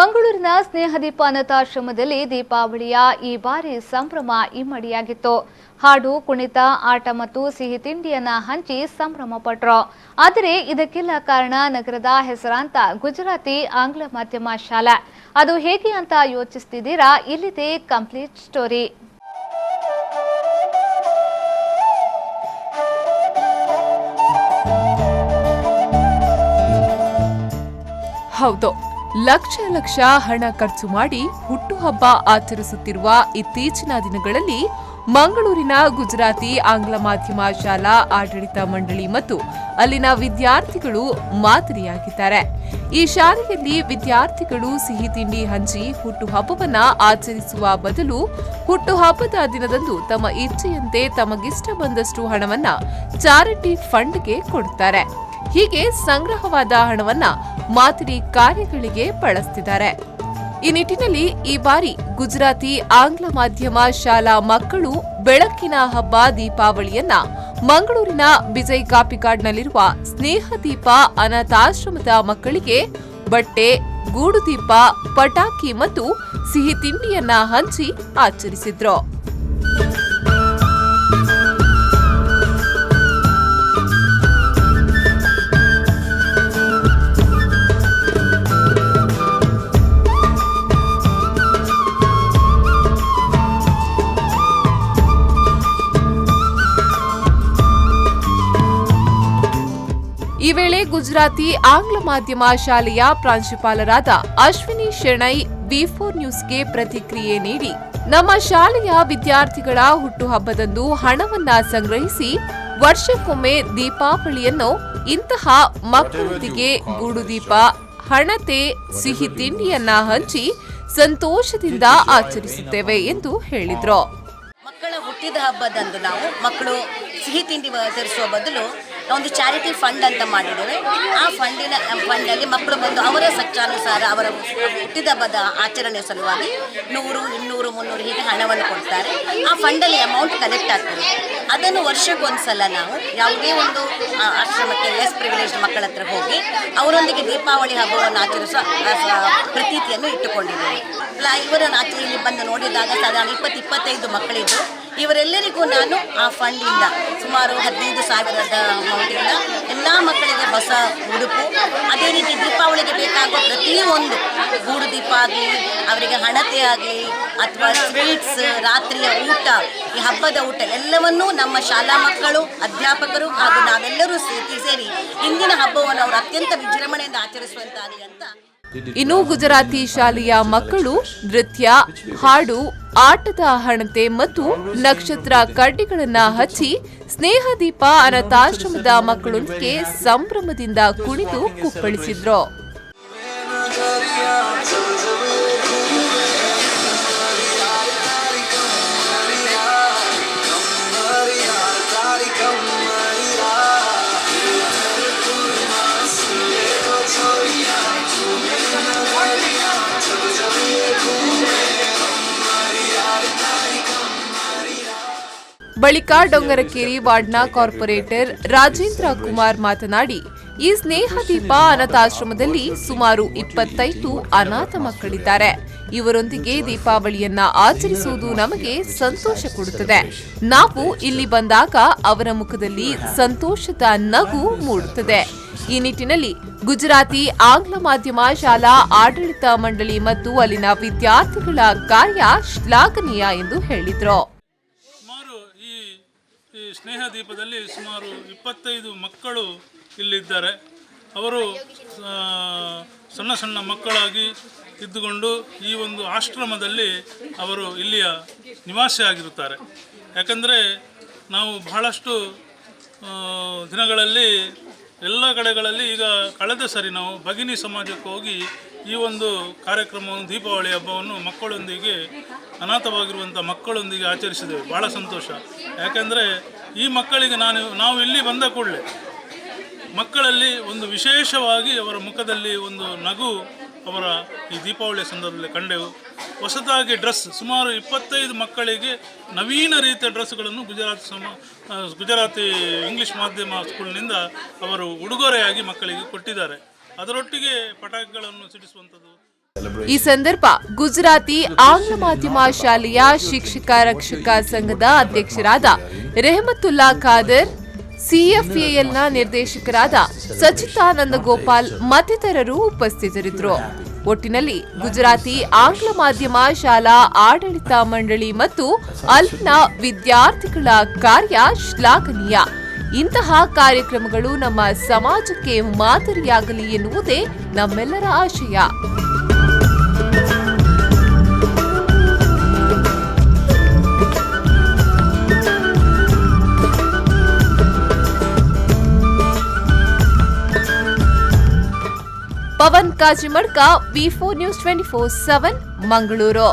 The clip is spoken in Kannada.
ಮಂಗಳೂರಿನ ಸ್ನೇಹದೀಪ ಅನಾಥಾಶ್ರಮದಲ್ಲಿ ದೀಪಾವಳಿಯ ಈ ಬಾರಿ ಸಂಭ್ರಮ ಇಮ್ಮಡಿಯಾಗಿತ್ತು. ಹಾಡು, ಕುಣಿತ, ಆಟ ಮತ್ತು ಸಿಹಿ ತಿಂಡಿಯನ್ನ ಹಂಚಿ ಸಂಭ್ರಮ ಪಟ್ರು. ಆದರೆ ಇದಕ್ಕೆಲ್ಲ ಕಾರಣ ನಗರದ ಹೆಸರಾಂತ ಗುಜರಾತಿ ಆಂಗ್ಲ ಮಾಧ್ಯಮ ಶಾಲೆ. ಅದು ಹೇಗೆ ಅಂತ ಯೋಚಿಸ್ತಿದ್ದೀರಾ? ಇಲ್ಲಿದೆ ಕಂಪ್ಲೀಟ್ ಸ್ಟೋರಿ. ಹೌದು, ಲಕ್ಷ ಲಕ್ಷ ಹಣ ಖರ್ಚು ಮಾಡಿ ಹುಟ್ಟುಹಬ್ಬ ಆಚರಿಸುತ್ತಿರುವ ಇತ್ತೀಚಿನ ದಿನಗಳಲ್ಲಿ ಮಂಗಳೂರಿನ ಗುಜರಾತಿ ಆಂಗ್ಲ ಮಾಧ್ಯಮ ಶಾಲಾ ಆಡಳಿತ ಮಂಡಳಿ ಮತ್ತು ಅಲ್ಲಿನ ವಿದ್ಯಾರ್ಥಿಗಳು ಮಾದರಿಯಾಗಿದ್ದಾರೆ. ಈ ಶಾಲೆಯಲ್ಲಿ ವಿದ್ಯಾರ್ಥಿಗಳು ಸಿಹಿ ತಿಂಡಿ ಹಂಚಿ ಹುಟ್ಟುಹಬ್ಬವನ್ನ ಆಚರಿಸುವ ಬದಲು ಹುಟ್ಟುಹಬ್ಬದ ದಿನದಂದು ತಮ್ಮ ಇಚ್ಛೆಯಂತೆ ತಮಗಿಷ್ಟ ಬಂದಷ್ಟು ಹಣವನ್ನ ಚಾರಿಟಿ ಫಂಡ್ಗೆ ಕೊಡುತ್ತಾರೆ. ಹೀಗೆ ಸಂಗ್ರಹವಾದ ಹಣವನ್ನ ಮಾದರಿ ಕಾರ್ಯಗಳಿಗೆ ಬಳಸುತ್ತಿದ್ದಾರೆ. ಈ ನಿಟ್ಟಿನಲ್ಲಿ ಈ ಬಾರಿ ಗುಜರಾತಿ ಆಂಗ್ಲ ಮಾಧ್ಯಮ ಶಾಲಾ ಮಕ್ಕಳು ಬೆಳಕಿನ ಹಬ್ಬ ದೀಪಾವಳಿಯನ್ನ ಮಂಗಳೂರಿನ ಬಿಜೈ ಕಾಪಿಕಾಡ್ನಲ್ಲಿರುವ ಸ್ನೇಹದೀಪ ಅನಾಥಾಶ್ರಮದ ಮಕ್ಕಳಿಗೆ ಬಟ್ಟೆ, ಗೂಡುದೀಪ, ಪಟಾಕಿ ಮತ್ತು ಸಿಹಿ ತಿಂಡಿಯನ್ನ ಹಂಚಿ ಆಚರಿಸಿದ್ರು. ಈ ವೇಳೆ ಗುಜರಾತಿ ಆಂಗ್ಲ ಮಾಧ್ಯಮ ಶಾಲೆಯ ಪ್ರಾಂಶುಪಾಲರಾದ ಅಶ್ವಿನಿ ಶೆಣೈ ವಿ4 ನ್ಯೂಸ್ಗೆ ಪ್ರತಿಕ್ರಿಯೆ ನೀಡಿ, ನಮ್ಮ ಶಾಲೆಯ ವಿದ್ಯಾರ್ಥಿಗಳ ಹುಟ್ಟುಹಬ್ಬದಂದು ಹಣವನ್ನ ಸಂಗ್ರಹಿಸಿ ವರ್ಷಕ್ಕೊಮ್ಮೆ ದೀಪಾವಳಿಯನ್ನು ಇಂತಹ ಮಕ್ಕಳೊಂದಿಗೆ ಗೂಡುದೀಪ, ಹಣತೆ, ಸಿಹಿ ತಿಂಡಿಯನ್ನ ಹಂಚಿ ಸಂತೋಷದಿಂದ ಆಚರಿಸುತ್ತೇವೆ ಎಂದು ಹೇಳಿದ್ರು. ಮಕ್ಕಳ ಹುಟ್ಟಿದ ಹಬ್ಬದಂದು ನಾವು ಮಕ್ಕಳು ಸಿಹಿ ತಿಂಡಿ ತರಿಸುವ ಬದಲು ಒಂದು ಚಾರಿಟಿ ಫಂಡ್ ಅಂತ ಮಾಡಿದ್ದೇವೆ. ಆ ಫಂಡಲ್ಲಿ ಮಕ್ಕಳು ಬಂದು ಅವರ ಸಚ್ಚಾನುಸಾರ ಅವರ ಹುಟ್ಟಿದ ಹಬ್ಬದ ಆಚರಣೆ ಸಲುವಾಗಿ 100, 200, 300 ಹೀಗೆ ಹಣವನ್ನು ಕೊಡ್ತಾರೆ. ಆ ಫಂಡಲ್ಲಿ ಅಮೌಂಟ್ ಕಲೆಕ್ಟ್ ಆಗ್ತದೆ. ಅದನ್ನು ವರ್ಷಕ್ಕೊಂದ್ಸಲ ನಾವು ಯಾವುದೇ ಒಂದು ಆಶ್ರಮಕ್ಕೆ ಲೆಸ್ ಪ್ರಿವಿಲೇಜ್ಡ್ ಮಕ್ಕಳ ಹತ್ರ ಹೋಗಿ ಅವರೊಂದಿಗೆ ದೀಪಾವಳಿ ಹಬ್ಬವನ್ನು ಆಚರಿಸುವ ಪ್ರತೀತಿಯನ್ನು ಇಟ್ಟುಕೊಂಡಿದ್ದೇವೆ. ಇವರ ಇಲ್ಲಿ ಬಂದು ನೋಡಿದಾಗ ಸಾಧಾರಣ 20-25 ಮಕ್ಕಳಿದ್ದು, ಇವರೆಲ್ಲರಿಗೂ ನಾನು ಆ ಫಂಡಿಂದ ಸುಮಾರು 15,000 ಅಮೌಂಟಿಂದ ಎಲ್ಲ ಮಕ್ಕಳಿಗೆ ಹೊಸ ಉಡುಪು, ಅದೇ ರೀತಿ ದೀಪಾವಳಿಗೆ ಬೇಕಾಗುವ ಪ್ರತಿಯೊಂದು ಗೂಡು ದೀಪ ಆಗಲಿ, ಅವರಿಗೆ ಹಣತೆ ಆಗಲಿ ಅಥವಾ ಸ್ವೀಟ್ಸ್, ರಾತ್ರಿಯ ಊಟ, ಈ ಹಬ್ಬದ ಊಟ ಎಲ್ಲವನ್ನೂ ನಮ್ಮ ಶಾಲಾ ಮಕ್ಕಳು, ಅಧ್ಯಾಪಕರು ಹಾಗೂ ನಾವೆಲ್ಲರೂ ಸೇರಿ ಇಂದಿನ ಹಬ್ಬವನ್ನು ಅವರು ಅತ್ಯಂತ ವಿಜೃಂಭಣೆಯಿಂದ ಆಚರಿಸುವಂತಾಗಲಿ ಅಂತ. ಇನ್ನು ಗುಜರಾತಿ ಶಾಲೆಯ ಮಕ್ಕಳು ನೃತ್ಯ, ಹಾಡು, ಆಟದ ಹಣತೆ ಮತ್ತು ನಕ್ಷತ್ರ ಕಡ್ಡಿಗಳನ್ನ ಹಚ್ಚಿ ಸ್ನೇಹದೀಪ ಅನಾಥಾಶ್ರಮದ ಮಕ್ಕಳೊಂದಿಗೆ ಸಂಭ್ರಮದಿಂದ ಕುಣಿದು ಕುಪ್ಪಳಿಸಿದ್ರು. ಬಳಿಕ ಡೊಂಗರಕೇರಿ ವಾರ್ಡ್ನ ಕಾರ್ಪೊರೇಟರ್ ರಾಜೇಂದ್ರ ಕುಮಾರ್ ಮಾತನಾಡಿ, ಈ ಸ್ನೇಹದೀಪ ಅನಾಥಾಶ್ರಮದಲ್ಲಿ ಸುಮಾರು 25 ಅನಾಥ ಮಕ್ಕಳಿದ್ದಾರೆ. ಇವರೊಂದಿಗೆ ದೀಪಾವಳಿಯನ್ನ ಆಚರಿಸುವುದು ನಮಗೆ ಸಂತೋಷ ಕೊಡುತ್ತದೆ. ನಾವು ಇಲ್ಲಿ ಬಂದಾಗ ಅವರ ಮುಖದಲ್ಲಿ ಸಂತೋಷದ ನಗು ಮೂಡುತ್ತದೆ. ಈ ನಿಟ್ಟಿನಲ್ಲಿ ಗುಜರಾತಿ ಆಂಗ್ಲ ಮಾಧ್ಯಮ ಶಾಲಾ ಆಡಳಿತ ಮಂಡಳಿ ಮತ್ತು ಅಲ್ಲಿನ ವಿದ್ಯಾರ್ಥಿಗಳ ಕಾರ್ಯ ಶ್ಲಾಘನೀಯ ಎಂದು ಹೇಳಿದರು. ಈ ಸ್ನೇಹ ದೀಪದಲ್ಲಿ ಸುಮಾರು 25 ಮಕ್ಕಳು ಇಲ್ಲಿದ್ದಾರೆ. ಅವರು ಸಣ್ಣ ಸಣ್ಣ ಮಕ್ಕಳಾಗಿ ಇದ್ದುಕೊಂಡು ಈ ಒಂದು ಆಶ್ರಮದಲ್ಲಿ ಅವರು ಇಲ್ಲಿಯ ನಿವಾಸಿಯಾಗಿರುತ್ತಾರೆ. ಯಾಕಂದರೆ ನಾವು ಬಹಳಷ್ಟು ದಿನಗಳಲ್ಲಿ ಎಲ್ಲ ಕಡೆಗಳಲ್ಲಿ ಈಗ ಕಳೆದ ಸರಿ ನಾವು ಭಗಿನಿ ಸಮಾಜಕ್ಕೆ ಹೋಗಿ ಈ ಒಂದು ಕಾರ್ಯಕ್ರಮವನ್ನು, ದೀಪಾವಳಿ ಹಬ್ಬವನ್ನು ಮಕ್ಕಳೊಂದಿಗೆ, ಅನಾಥವಾಗಿರುವಂಥ ಮಕ್ಕಳೊಂದಿಗೆ ಆಚರಿಸಿದ್ದೇವೆ. ಭಾಳ ಸಂತೋಷ. ಯಾಕೆಂದರೆ ಈ ಮಕ್ಕಳಿಗೆ ನಾವು ಇಲ್ಲಿ ಬಂದ ಕೂಡಲೇ ಮಕ್ಕಳಲ್ಲಿ ಒಂದು ವಿಶೇಷವಾಗಿ ಅವರ ಮುಖದಲ್ಲಿ ಒಂದು ನಗು ಅವರ ಈ ದೀಪಾವಳಿಯ ಸಂದರ್ಭದಲ್ಲಿ ಕಂಡೆವು. ಹೊಸದಾಗಿ ಡ್ರೆಸ್ ಸುಮಾರು 25 ಮಕ್ಕಳಿಗೆ ನವೀನ ರೀತಿಯ ಡ್ರೆಸ್ಗಳನ್ನು ಗುಜರಾತಿ ಇಂಗ್ಲಿಷ್ ಮಾಧ್ಯಮ ಸ್ಕೂಲ್ನಿಂದ ಅವರು ಉಡುಗೊರೆಯಾಗಿ ಮಕ್ಕಳಿಗೆ ಕೊಟ್ಟಿದ್ದಾರೆ. ಅದರೊಟ್ಟಿಗೆ ಪಟಾಕಿಗಳನ್ನು ಸಿಡಿಸುವಂಥದ್ದು ಈ ಸಂದರ್ಭ ಗುಜರಾತಿ ಆಂಗ್ಲ ಮಾಧ್ಯಮ ಶಾಲೆಯ ಶಿಕ್ಷಕ ರಕ್ಷಕ ಸಂಘದ ಅಧ್ಯಕ್ಷರಾದ ರೆಹಮತುಲ್ಲಾ ಖಾದರ್, ಸಿಎಫ್ಎಎಲ್ನ ನಿರ್ದೇಶಕರಾದ ಸಚಿತಾನಂದ ಗೋಪಾಲ್ ಮತ್ತಿತರರು ಉಪಸ್ಥಿತರಿದ್ದರು. ಒಟ್ಟಿನಲ್ಲಿ ಗುಜರಾತಿ ಆಂಗ್ಲ ಮಾಧ್ಯಮ ಶಾಲಾ ಆಡಳಿತ ಮಂಡಳಿ ಮತ್ತು ಅಲ್ಲಿನ ವಿದ್ಯಾರ್ಥಿಗಳ ಕಾರ್ಯ ಶ್ಲಾಘನೀಯ. ಇಂತಹ ಕಾರ್ಯಕ್ರಮಗಳು ನಮ್ಮ ಸಮಾಜಕ್ಕೆ ಮಾದರಿಯಾಗಲಿ ಎನ್ನುವುದೇ ನಮ್ಮೆಲ್ಲರ ಆಶಯ. ಪವನ್ ಕಾಜಿಮಡ್ಕ, ವಿ4 ನ್ಯೂಸ್ 24/7 ಮಂಗಳೂರು.